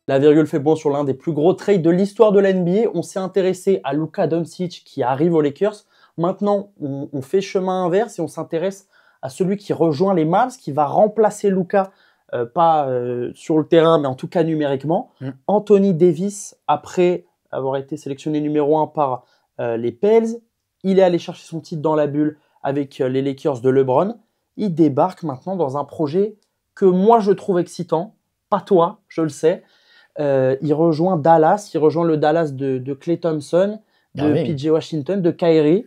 La virgule fait bon sur l'un des plus gros trades de l'histoire de la NBA. On s'est intéressé à Luka Doncic qui arrive aux Lakers. Maintenant, on fait chemin inverse et on s'intéresse à celui qui rejoint les Mavs, qui va remplacer Luka, pas sur le terrain, mais en tout cas numériquement. Anthony Davis, après avoir été sélectionné numéro 1 par les Pels, il est allé chercher son titre dans la bulle avec les Lakers de LeBron. Il débarque maintenant dans un projet que moi je trouve excitant, pas toi, je le sais. Il rejoint Dallas, il rejoint le Dallas de Klay Thompson, de PJ Washington, de Kyrie.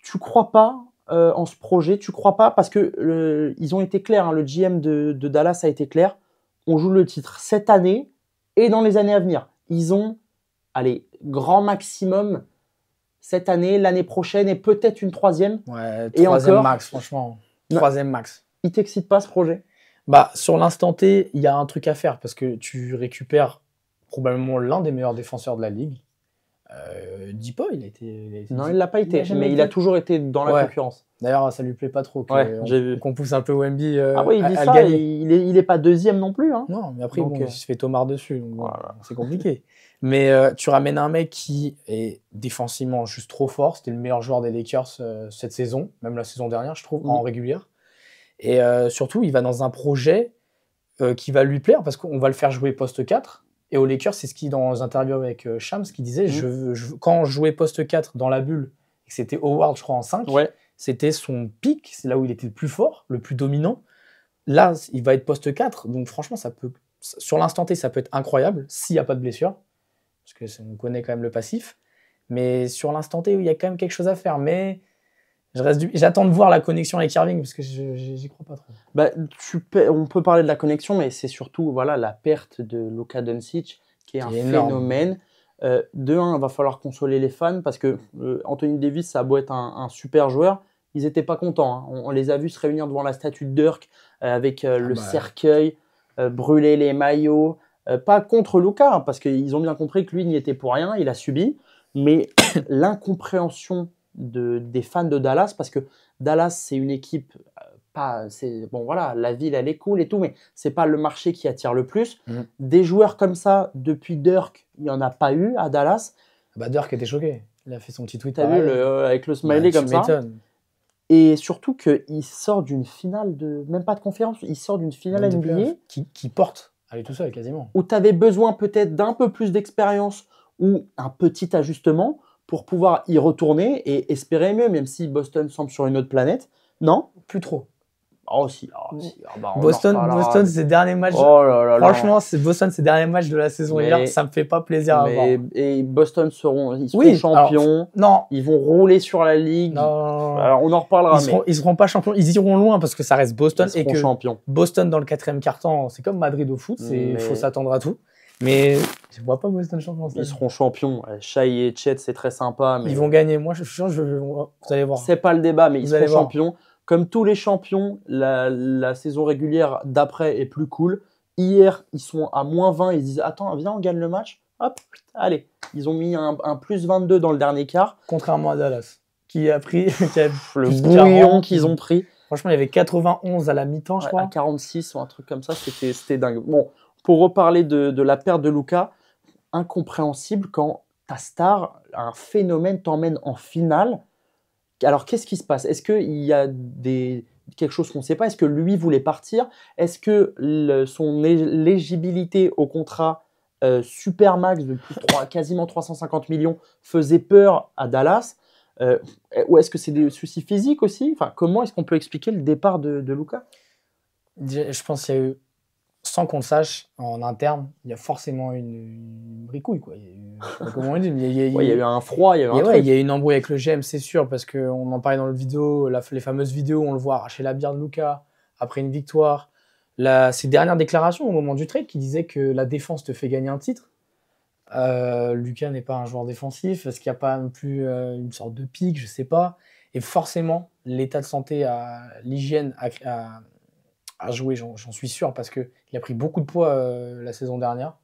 Tu crois pas en ce projet? Tu crois pas parce que ils ont été clairs, hein, le GM de Dallas a été clair. On joue le titre cette année et dans les années à venir. Ils ont, allez, grand maximum cette année, l'année prochaine et peut-être une troisième. Ouais, et troisième encore, max, franchement. Troisième max. Il t'excite pas ce projet? Bah, sur l'instant T, il y a un truc à faire parce que tu récupères probablement l'un des meilleurs défenseurs de la ligue. Dis-pas, il a été. Non, il l'a pas été, mais il a toujours été dans la concurrence. D'ailleurs, ça lui plaît pas trop qu'on pousse un peu Wemby ah oui, il dit ça, il est pas deuxième non plus. Hein. Non, mais après, il se fait tomard dessus, donc voilà. C'est compliqué. Mais tu ramènes un mec qui est défensivement juste trop fort. C'était le meilleur joueur des Lakers cette saison, même la saison dernière, je trouve, en régulière. Et surtout, il va dans un projet qui va lui plaire parce qu'on va le faire jouer poste 4. Et aux Lakers, c'est ce qui, dans un interview avec Shams, qui disait quand je jouais poste 4 dans la bulle, et que c'était Howard, je crois, en 5, c'était son pic, c'est là où il était le plus fort, le plus dominant. Là, il va être poste 4. Donc franchement, sur l'instant T, ça peut être incroyable s'il n'y a pas de blessure. Parce qu'on connaît quand même le passif. Mais sur l'instant T, il y a quand même quelque chose à faire. Mais j'attends de voir la connexion avec Irving parce que j'y crois pas trop. Bah, on peut parler de la connexion, mais c'est surtout la perte de Luka Doncic qui est un phénomène. De un, il va falloir consoler les fans parce que Anthony Davis, ça a beau être un super joueur, ils n'étaient pas contents. Hein. On les a vus se réunir devant la statue de Dirk avec le cercueil, brûler les maillots. Pas contre Luka, hein, parce qu'ils ont bien compris que lui n'y était pour rien, il a subi. Mais l'incompréhension des fans de Dallas, parce que Dallas, c'est une équipe, la ville, elle est cool et tout, mais c'est pas le marché qui attire le plus. Des joueurs comme ça, depuis Dirk, il n'y en a pas eu à Dallas. Bah, Dirk était choqué. Il a fait son petit tweet. T'as vu, avec le smiley comme ça. Et surtout qu'il sort d'une finale même pas de conférence, il sort d'une finale NBA qui porte à lui tout seul quasiment. Où tu avais besoin peut-être d'un peu plus d'expérience ou un petit ajustement pour pouvoir y retourner et espérer mieux, même si Boston semble sur une autre planète. Non? Plus trop. Oh si. Boston, ses derniers matchs. Franchement, Boston, ses derniers matchs de la saison hier, ça me fait pas plaisir à voir. Et Boston seront champions. Non. Ils vont rouler sur la ligue. Non. Alors on en reparlera. Ils seront pas champions. Ils iront loin parce que ça reste Boston et que champions. Boston dans le 4e quart-temps, c'est comme Madrid au foot. Il faut s'attendre à tout. Mais je vois pas Boston champion. Ils seront champions. Shai et Chet, c'est très sympa. Mais ils vont gagner. Moi, je suis sûr, vous allez voir. C'est pas le débat, mais ils seront champions. Comme tous les champions, la saison régulière d'après est plus cool. Hier, ils sont à -20. Ils disent « Attends, viens, on gagne le match. » Hop, allez. Ils ont mis un +22 dans le dernier quart. Contrairement à Dallas, qui a pris le bouillon qu'ils ont pris. Franchement, il y avait 91 à la mi-temps, je crois. À 46 ou un truc comme ça, c'était dingue. Bon, pour reparler de la perte de Luka, incompréhensible quand ta star, un phénomène, t'emmène en finale. Alors, qu'est-ce qui se passe? Est-ce qu'il y a quelque chose qu'on ne sait pas? Est-ce que lui voulait partir? Est-ce que son éligibilité au contrat Supermax de quasiment 350 millions faisait peur à Dallas? Ou est-ce que c'est des soucis physiques aussi? Enfin, comment est-ce qu'on peut expliquer le départ de Luka? Je pense qu'il y a eu, sans qu'on le sache, en interne, il y a forcément une bricouille, quoi. Comment on dit, il y a eu un froid, il y a eu un truc. Il y a eu une embrouille avec le GM, c'est sûr, parce qu'on en parlait dans le vidéo, les fameuses vidéos où on le voit arracher la bière de Luka après une victoire. Ses dernières déclarations au moment du trade qui disaient que la défense te fait gagner un titre. Luka n'est pas un joueur défensif. Est-ce qu'il n'y a pas non plus une sorte de pic? Je ne sais pas. Et forcément, l'état de santé, l'hygiène a joué, j'en suis sûr, parce qu'il a pris beaucoup de poids la saison dernière.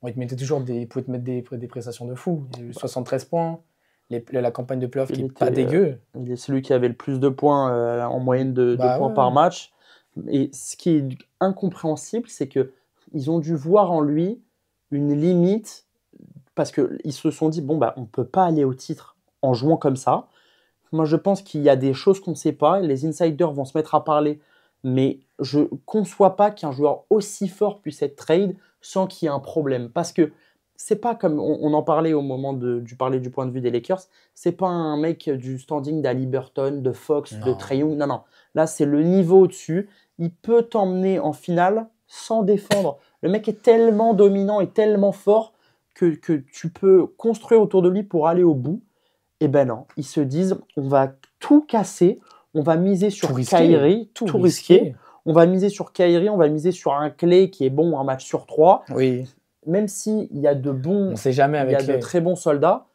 Bon, il pouvait te mettre des prestations de fou. Il a eu 73 points. La campagne de playoff qui n'est pas dégueu. Il est celui qui avait le plus de points en moyenne de points par match. Et ce qui est incompréhensible, c'est qu'ils ont dû voir en lui une limite parce qu'ils se sont dit, bon, bah, on ne peut pas aller au titre en jouant comme ça. Moi, je pense qu'il y a des choses qu'on ne sait pas. Les insiders vont se mettre à parler, mais je ne conçois pas qu'un joueur aussi fort puisse être trade sans qu'il y ait un problème. Parce que c'est pas comme on en parlait au moment du parler du point de vue des Lakers. C'est pas un mec du standing d'Haliburton, de Fox, de Trae Young. Non, non. Là, c'est le niveau au-dessus. Il peut t'emmener en finale sans défendre. Le mec est tellement dominant et tellement fort que tu peux construire autour de lui pour aller au bout. Eh ben non, ils se disent, on va tout casser, on va miser sur Kyrie, tout risquer. On va miser sur Kyrie, on va miser sur un Clay qui est bon un match sur 3. Oui. Même s'il y a de bons, on sait jamais avec il y a de très bons soldats,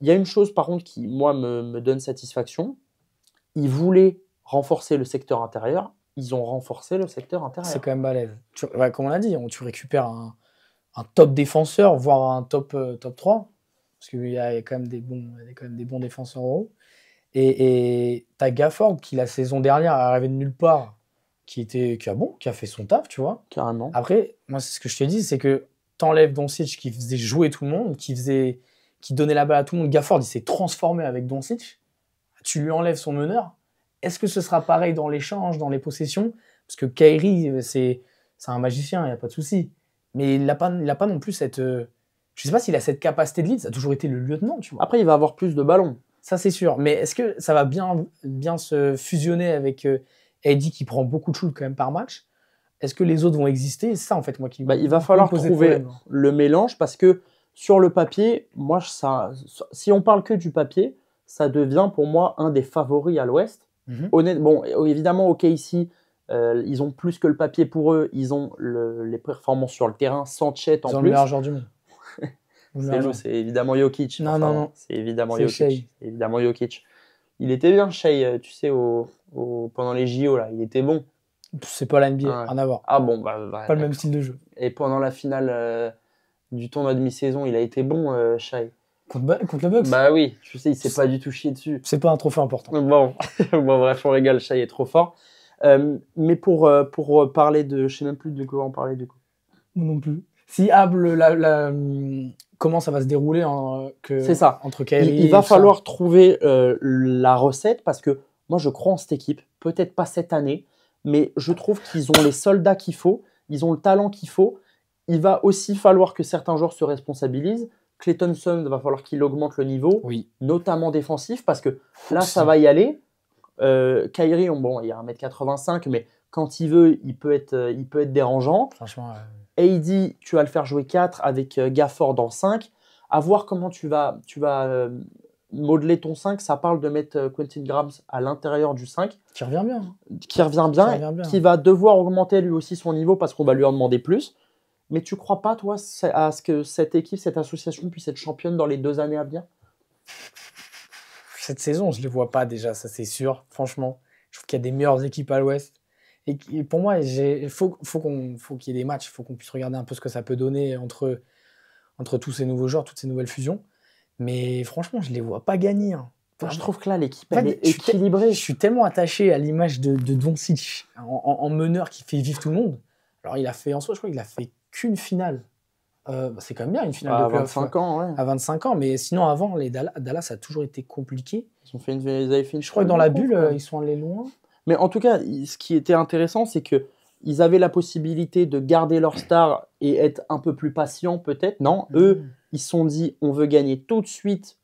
il y a une chose par contre qui, moi, me donne satisfaction. Ils voulaient renforcer le secteur intérieur, ils ont renforcé le secteur intérieur. C'est quand même balèze. Comme on l'a dit, tu récupères un top défenseur, voire un top 3. Parce qu'il y a quand même des bons défenseurs en haut. Et t'as Gafford qui, la saison dernière, est arrivé de nulle part, qui a fait son taf, tu vois. Carrément. Après, moi, c'est ce que je te dis, c'est que t'enlèves Doncic qui faisait jouer tout le monde, qui donnait la balle à tout le monde. Gafford, il s'est transformé avec Doncic. Tu lui enlèves son meneur. Est-ce que ce sera pareil dans l'échange, dans les possessions? Parce que Kyrie, c'est un magicien, il n'y a pas de souci. Mais il n'a pas non plus cette... Je sais pas s'il a cette capacité de lead, ça a toujours été le lieutenant, tu vois. Après, il va avoir plus de ballons. Ça, c'est sûr. Mais est-ce que ça va bien se fusionner avec AD qui prend beaucoup de shoots quand même par match? Est-ce que les autres vont exister? C'est ça, en fait, moi qui... il va falloir trouver le mélange parce que sur le papier, moi, si on parle que du papier, ça devient pour moi un des favoris à l'Ouest. Bon, évidemment, OKC, ils ont plus que le papier pour eux. Ils ont les performances sur le terrain sans Chet en plus. Ils ont le meilleur joueur du monde. C'est évidemment Jokic. Non. C'est évidemment Jokic. C'est évidemment Jokic. Il était bien, Shai, tu sais, pendant les JO, là. Il était bon. C'est pas la NBA, rien à voir. Ah bon, pas le même style de jeu. Et pendant la finale du tournoi de mi-saison, il a été bon, Shai. Contre le Bucks? Bah oui, tu sais, il s'est pas du tout chié dessus. C'est pas un trophée important. Bon, bref, on régale, Shai est trop fort. Mais pour parler de... Je sais même plus de quoi on parlait du coup. Non plus. Si comment ça va se dérouler c'est ça. entre Kyrie il va falloir trouver la recette parce que moi je crois en cette équipe, peut-être pas cette année, mais je trouve qu'ils ont les soldats qu'il faut, ils ont le talent qu'il faut. Il va aussi falloir que certains joueurs se responsabilisent. Klay Thompson, il va falloir qu'il augmente le niveau, notamment défensif, parce que là ça va y aller. Kyrie, il a 1m85, mais quand il veut, il peut être dérangeant. Franchement, AD, tu vas le faire jouer 4 avec Gafford dans le 5. À voir comment tu vas modeler ton 5. Ça parle de mettre Quentin Grimes à l'intérieur du 5. Qui revient bien. Qui va devoir augmenter lui aussi son niveau parce qu'on va lui en demander plus. Mais tu crois pas, toi, à ce que cette équipe, cette association puisse être championne dans les 2 années à venir? Cette saison, je ne les vois pas déjà, ça c'est sûr. Franchement, je trouve qu'il y a des meilleures équipes à l'Ouest. Et pour moi, il faut qu'il y ait des matchs, il faut qu'on puisse regarder un peu ce que ça peut donner entre tous ces nouveaux joueurs, toutes ces nouvelles fusions. Mais franchement, je ne les vois pas gagner. Je trouve que là, l'équipe est équilibrée. Je suis tellement attaché à l'image de Doncic en meneur qui fait vivre tout le monde. Alors, il a fait en soi, je crois qu'il a fait qu'une finale. C'est quand même bien une finale de playoff. 25 ans, ouais. À 25 ans, mais sinon, avant, les Dallas, ça a toujours été compliqué. Ils avaient fait une je crois que dans la bulle, ils sont allés loin. Mais en tout cas, ce qui était intéressant, c'est qu'ils avaient la possibilité de garder leur star et être un peu plus patients, peut-être. Non, eux, ils se sont dit, on veut gagner tout de suite,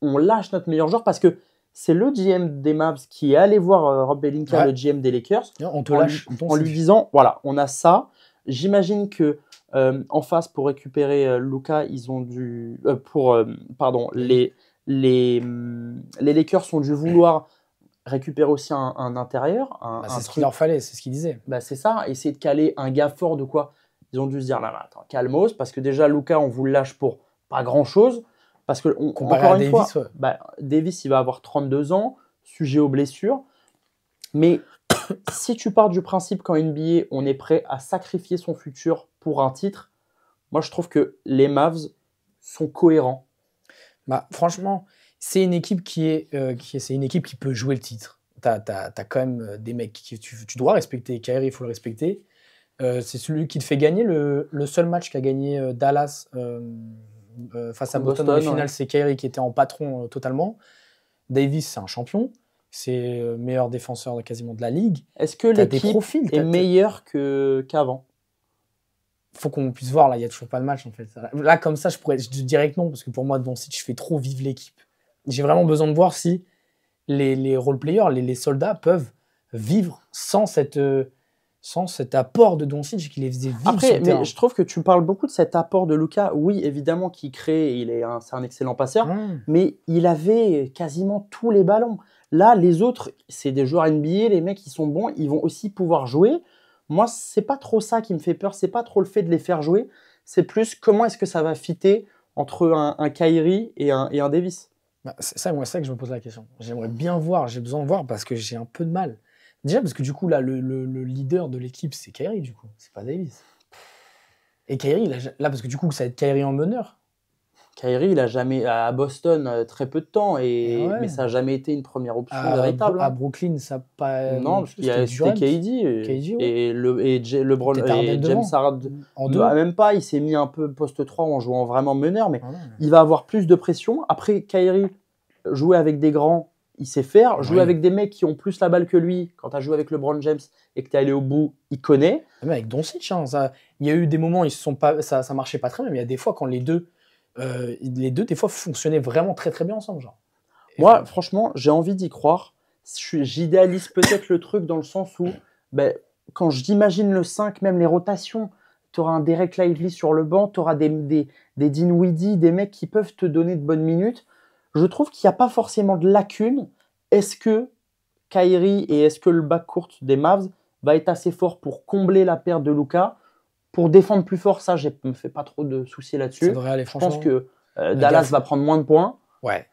on lâche notre meilleur joueur parce que c'est le GM des Mavs qui est allé voir Rob Pelinka, le GM des Lakers, on te lâche en lui disant, voilà, on a ça. J'imagine que en face, pour récupérer Luka, ils ont dû... les Lakers ont dû vouloir récupérer aussi un intérieur. C'est ce qu'il leur fallait, c'est ce qu'il disait. C'est ça, essayer de caler un gars fort de quoi. Ils ont dû se dire, là, attends, calmos, parce que déjà, Luka, on vous le lâche pour pas grand-chose. Parce que, encore une fois, Davis, il va avoir 32 ans, sujet aux blessures. Mais si tu pars du principe qu'en NBA, on est prêt à sacrifier son futur pour un titre, moi, je trouve que les Mavs sont cohérents. Franchement, c'est une équipe qui peut jouer le titre. T'as quand même des mecs que tu dois respecter. Kyrie, il faut le respecter. C'est celui qui te fait gagner le seul match qu'a gagné Dallas face à Boston en finale, c'est Kyrie qui était en patron totalement. Davis, c'est un champion. C'est le meilleur défenseur quasiment de la ligue. Est-ce que l'équipe est meilleure qu'avant? Faut qu'on puisse voir, là, il n'y a toujours pas de match en fait. Là, comme ça, je dirais que non, parce que pour moi, Doncic, je fais trop vivre l'équipe. J'ai vraiment besoin de voir si les role-players, les soldats peuvent vivre sans cet apport de Doncic qui les faisait vivre. Après, mais je trouve que tu parles beaucoup de cet apport de Luka. Oui, évidemment qu'il crée, c'est un excellent passeur, mais il avait quasiment tous les ballons. Là, les autres, c'est des joueurs NBA, les mecs, ils sont bons, ils vont aussi pouvoir jouer. Moi, c'est pas trop ça qui me fait peur, c'est pas trop le fait de les faire jouer, c'est plus comment est-ce que ça va fitter entre un Kyrie et un Davis. Bah, c'est ça que je me pose la question. J'aimerais bien voir, j'ai besoin de voir parce que j'ai un peu de mal. Déjà parce que du coup, là, le leader de l'équipe, c'est Kyrie, du coup, c'est pas Davis. Et Kyrie, là, parce que du coup, ça va être Kyrie en meneur. Kyrie, il a jamais à Boston très peu de temps, mais ça n'a jamais été une première option véritable. À Brooklyn, ça n'a pas. Non, parce qu'il y a KD et LeBron et James Harden. Même pas, il s'est mis un peu poste 3 en jouant vraiment meneur, mais il va avoir plus de pression. Après, Kyrie, jouer avec des grands, il sait faire. Jouer avec des mecs qui ont plus la balle que lui, quand tu as joué avec LeBron James et que tu es allé au bout, il connaît. Même avec Doncic, il y a eu des moments où ça marchait pas très bien, mais il y a des fois quand les deux, des fois, fonctionnaient vraiment très très bien ensemble. Moi, franchement, j'ai envie d'y croire. J'idéalise peut-être le truc dans le sens où, quand j'imagine le 5, même les rotations, tu auras un Derek Lively sur le banc, tu auras des Dinwiddie, des mecs qui peuvent te donner de bonnes minutes. Je trouve qu'il n'y a pas forcément de lacune. Est-ce que Kyrie et est-ce que le backcourt des Mavs va être assez fort pour combler la perte de Luka? Pour défendre plus fort, ça, je ne me fais pas trop de soucis là-dessus. Je pense que Dallas va prendre moins de points. Ouais.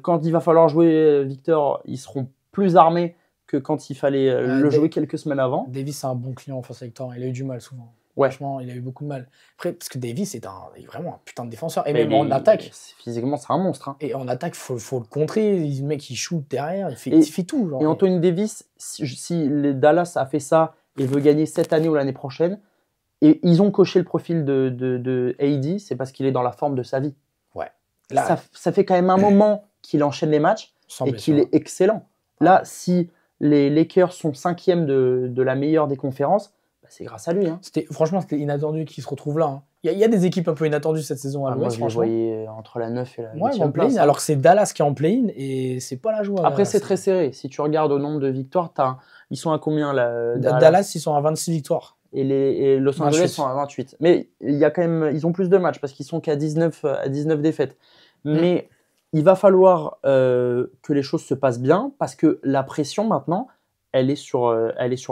Quand il va falloir jouer Victor, ils seront plus armés que quand il fallait le jouer quelques semaines avant. Davis, c'est un bon client en face avec toi. Il a eu du mal souvent. Ouais. Franchement, il a eu beaucoup de mal. Après, parce que Davis est vraiment un putain de défenseur. Et même en attaque. Physiquement, c'est un monstre. Hein. Et en attaque, il faut le contrer. Le mec, il shoot derrière. Il fait tout. Et Anthony Davis, si Dallas a fait ça et veut gagner cette année ou l'année prochaine, et ils ont coché le profil de AD, c'est parce qu'il est dans la forme de sa vie. Ouais. Là, ça fait quand même un moment qu'il enchaîne les matchs et qu'il est excellent. Là, si les Lakers sont 5e de la meilleure des conférences, c'est grâce à lui. Hein. Franchement, c'était inattendu qu'il se retrouve là. Hein. Il y a des équipes un peu inattendues cette saison à l'Ouest. Moi, je voyais entre la 9 et la 8e place. Alors que c'est Dallas qui est en play-in et c'est pas la joie. Après, c'est très serré. Si tu regardes au nombre de victoires, ils sont à combien là, Dallas, ils sont à 26 victoires. Et Los Angeles sont à 28. Mais il y a quand même, ils ont plus de matchs parce qu'ils sont qu'à 19 défaites. Mais il va falloir que les choses se passent bien parce que la pression maintenant, elle est sur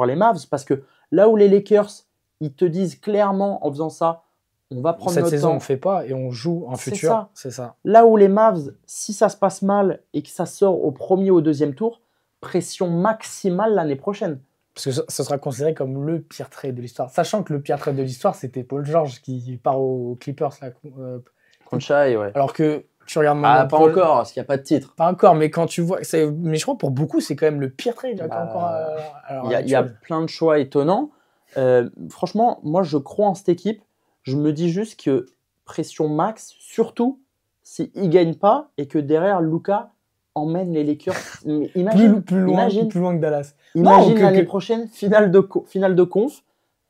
les Mavs. Parce que là où les Lakers, ils te disent clairement en faisant ça, on va prendre notre temps. Cette saison, on ne fait pas et on joue un futur. C'est ça. Là où les Mavs, si ça se passe mal et que ça sort au premier ou au deuxième tour, pression maximale l'année prochaine. Parce que ça sera considéré comme le pire trade de l'histoire. Sachant que le pire trade de l'histoire, c'était Paul George qui part aux Clippers. Contre Shai, ouais. Alors que tu regardes maintenant. Ah, pas encore, parce qu'il n'y a pas de titre. Pas encore, mais quand tu vois. Mais je crois que pour beaucoup, c'est quand même le pire trade. Il y a plein de choix étonnants. Franchement, moi, je crois en cette équipe. Je me dis juste que pression max, surtout s'ils ne gagnent pas et que derrière, Luka emmène les Lakers. Imagine, plus loin que Dallas. Imagine l'année prochaine, finale de conf,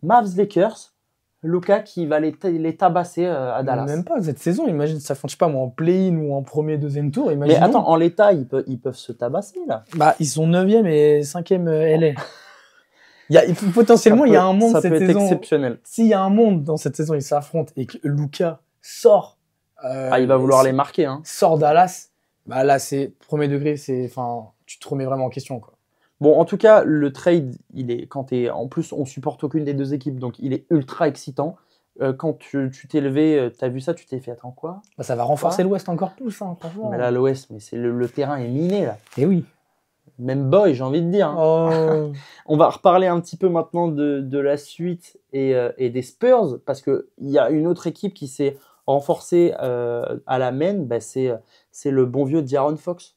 Mavs Lakers, Luka qui va les tabasser à Dallas. Même pas cette saison, imagine, ça fait, je sais pas moi, en play-in ou en premier, deuxième tour. Mais attends, en l'état, ils peuvent se tabasser là. Ils sont 9e et 5e LA. Potentiellement, il y a un monde cette saison. Ça peut être exceptionnel. S'il y a un monde dans cette saison, ils s'affrontent et que Luka sort. Il va vouloir les marquer. Hein. Sort Dallas. Là, c'est premier degré, tu te remets vraiment en question, quoi. Bon, en tout cas, le trade, en plus, on supporte aucune des deux équipes, donc il est ultra excitant. Quand tu t'es levé, tu as vu ça, tu t'es fait, attends quoi? Ça va renforcer l'Ouest encore plus, hein, franchement. Mais là, l'Ouest, le terrain est miné, là. Et oui. Même boy, j'ai envie de dire. Hein. Oh. On va reparler un petit peu maintenant de la suite et des Spurs, parce qu'il y a une autre équipe qui s'est renforcée à la main, c'est le bon vieux De'Aaron Fox.